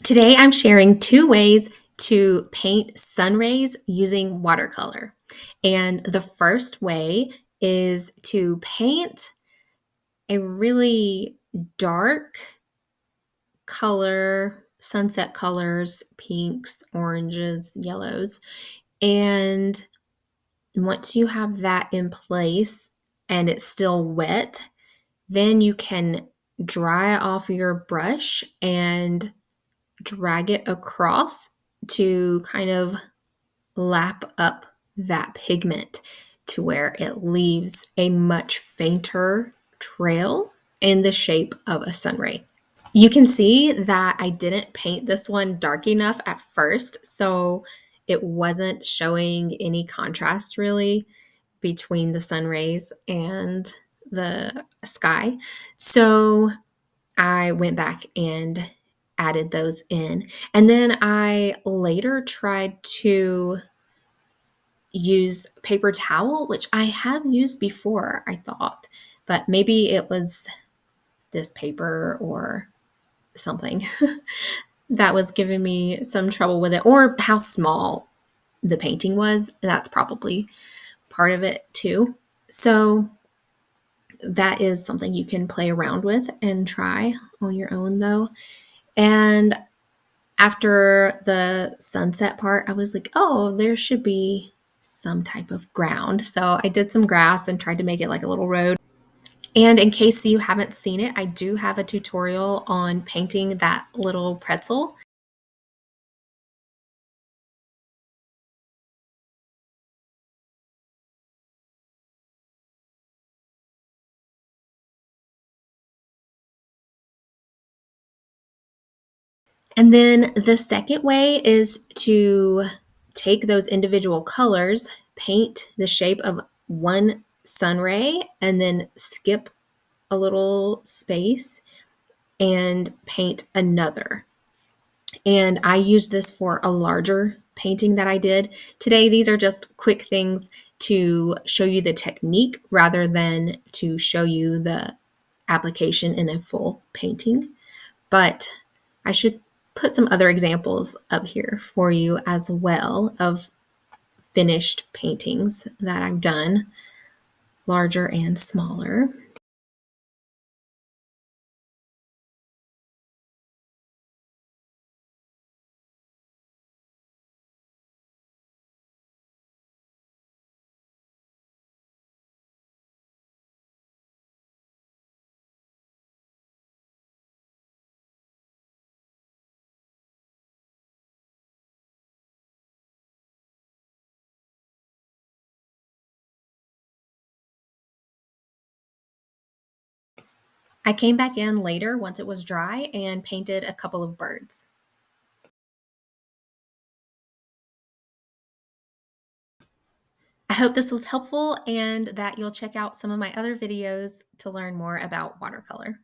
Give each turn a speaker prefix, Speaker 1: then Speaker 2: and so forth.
Speaker 1: Today I'm sharing 2 ways to paint sun rays using watercolor. And the first way is to paint a really dark color, sunset colors, pinks, oranges, yellows. And once you have that in place and it's still wet, then you can dry off your brush and drag it across to kind of lap up that pigment to where it leaves a much fainter trail in the shape of a sunray. You can see that I didn't paint this one dark enough at first, so it wasn't showing any contrast really between the sun rays and the sky. So I went back and added those in. And then I later tried to use paper towel, which I have used before, I thought, but maybe it was this paper or something that was giving me some trouble with it, or how small the painting was. That's probably part of it too. So that is something you can play around with and try on your own though. And after the sunset part, I was like, oh, there should be some type of ground. So I did some grass and tried to make it like a little road. And in case you haven't seen it, I do have a tutorial on painting that little pretzel. And then the second way is to take those individual colors, paint the shape of one sun ray, and then skip a little space and paint another. And I used this for a larger painting that I did. Today, these are just quick things to show you the technique rather than to show you the application in a full painting. But I should put some other examples up here for you as well of finished paintings that I've done, larger and smaller. I came back in later once it was dry and painted a couple of birds. I hope this was helpful and that you'll check out some of my other videos to learn more about watercolor.